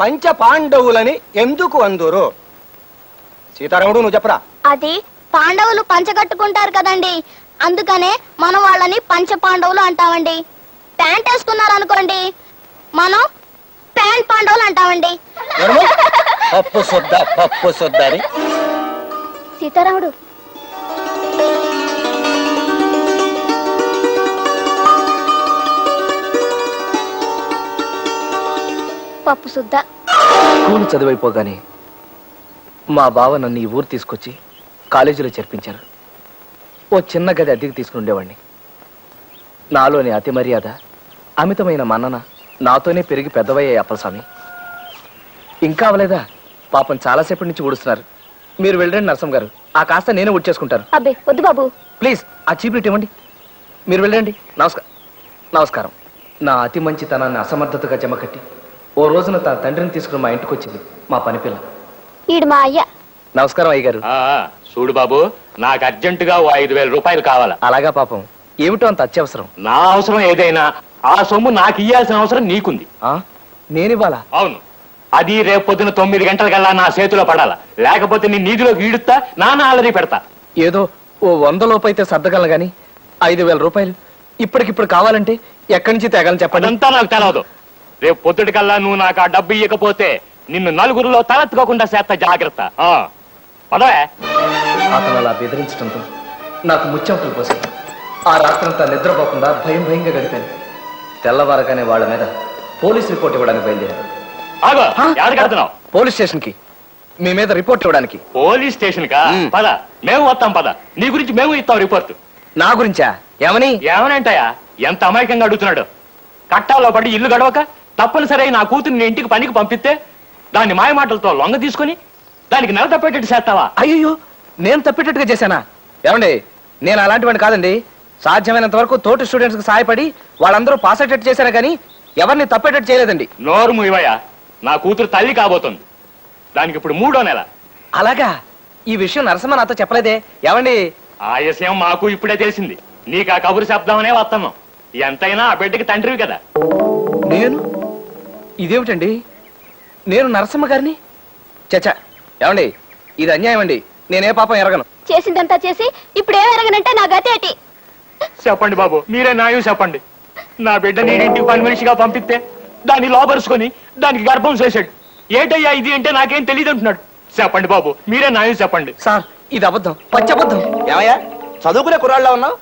పంచ పాండవులని ఎందుకు అందురు? సీతారాముడు నువ్వు చెప్పరా. అది పాండవులు పంచగట్టుకుంటారు కదండి, అందుకనే మనం వాళ్ళని పంచ పాండవులు అంటామండి. ప్యాంట్ వేసుకున్నారు అనుకోండి, మనం ప్యాంట్ పాండవులు అంటామండి. పప్పు సొద్దని. సీతారాముడు పప్పు సుద్ద. స్కూల్ చదివైపోగానే మా బావ నన్ను ఈ ఊరు తీసుకొచ్చి కాలేజీలో చేర్పించారు. ఓ చిన్న గది అద్దెకి తీసుకుని ఉండేవాడిని. నాలోని అతి మర్యాద, అమితమైన మన్నన నాతోనే పెరిగి పెద్దవయ్యాయి అప్పలస్వామి. ఇంకా అవలేదా? పాపం చాలాసేపటి నుంచి ఊడుస్తున్నారు. మీరు వెళ్ళండి నరసం గారు, ఆ కాస్త నేనే ఊడ్చేసుకుంటాను. అబ్బే వద్దు బాబు, ప్లీజ్ ఆ చీప్లీట్ ఇవ్వండి. మీరు వెళ్ళండి. నమస్కారం. నా అతి మంచితనాన్ని అసమర్థతగా జమకట్టి ఓ రోజున తన తండ్రిని తీసుకుని మా ఇంటికి వచ్చింది మా పని పిల్ల. ఈడు మా అయ్య. నమస్కారం అయ్య గారు. చూడు బాబు, నాకు అర్జెంటుగా 5,000 రూపాయలు కావాలా. అలాగా పాపం, ఏమిటో అంత అత్యవసరం? నా అవసరం ఏదైనా ఆ సొమ్ము నాకు ఇయ్యాల్సిన అవసరం నీకుంది. నేనివ్వాలా? అవును, అది రేపు పొద్దున 9 గంటలకల్లా నా చేతిలో పడాలా, లేకపోతే నీ నీధిలోకి ఈడుస్తా, నాన్న ఆలరీ పెడతా. ఏదో ఓ 100 లోపు అయితే సర్దగలను గాని 5,000 రూపాయలు ఇప్పటికిప్పుడు కావాలంటే ఎక్కడి నుంచి తేగలను చెప్పండి. అదంతా నాకు తెలవదు. రేపు పొద్దుటికల్లా నువ్వు నాకు ఆ డబ్బు ఇవ్వకపోతే నిన్ను నలుగురిలో తలెత్తుకోకుండా చేస్తా, జాగ్రత్త. పదవే. అతను అలా బెదిరించడంతో నాకు ముచ్చెమటలు పోసి ఆ రాత్రంతా నిద్రపోకుండా భయంగా గడిపాను. తెల్లవారగానే వాళ్ళ మీద పోలీస్ రిపోర్ట్ ఇవ్వడానికి బయలుదేరాను. ఆగో, ఎవరికి వెళ్తున్నావు? పోలీస్ స్టేషన్ కి మీ మీద రిపోర్ట్ ఇవ్వడానికి. పోలీస్ స్టేషన్ కా? పద, మేము వస్తాం. పద, నీ గురించి మేము ఇస్తాం రిపోర్ట్. నా గురించా? ఏమని? ఏమనంటాయా? ఎంత అమాయకంగా అడుగుతున్నాడు. కట్టాలో పడి ఇల్లు గడవక తప్పనిసరి నా కూతురు ఇంటికి పనికి పంపిస్తే దాన్ని మాయమాటలతో లొంగ తీసుకుని దానికి నెల తప్పేటట్టు చేస్తావా? అయ్యో, నేను తప్పేటట్టుగా చేశానా? ఏమండి, నేను అలాంటి వాడిని కాదండి. సాధ్యమైనంత వరకు తోటి స్టూడెంట్స్ కి సహాయపడి వాళ్ళందరూ పాస్ అయ్యేటట్టు చేశాను కానీ ఎవరిని తప్పేటట్టు చేయలేదండి. నోరు మూయవయ్యా, నా కూతురు తల్లి కాబోతుంది. దానికి ఇప్పుడు 3వ నెల. అలాగా? ఈ విషయం నరసింహ నాతో చెప్పలేదే. ఏమండి? ఆ విషయం మాకు ఇప్పుడే తెలిసింది. నీకు ఆ కబురు చెప్దామనే వస్తున్నాం. ఎంతైనా ఆ బిడ్డకి తండ్రివి కదా. నేను? ఇదేమిటండి, నేను నరసింహ గారిని? చచ్చా, ఏమండి, ఇది అన్యాయం అండి. నేనే పాపం ఎరగను. చేసిందంతా చేసి ఇప్పుడు ఏం ఎరగనంటే నా గతేటి. చెప్పండి బాబు, మీరే న్యాయం చెప్పండి. నా బిడ్డ నేనింటికి పని మనిషిగా పంపిస్తే దాన్ని లోపరుచుకొని దానికి గర్భం చేశాడు. ఏటయ్యా ఇది అంటే నాకేం తెలియదు అంటున్నాడు. చెప్పండి బాబు, మీరే న్యాయం చెప్పండి. సార్, ఇది అబద్ధం, పచ్చబద్ధం. ఏమయ్యా, చదువుకునే కుర్రాళ్ళ ఉన్నావు,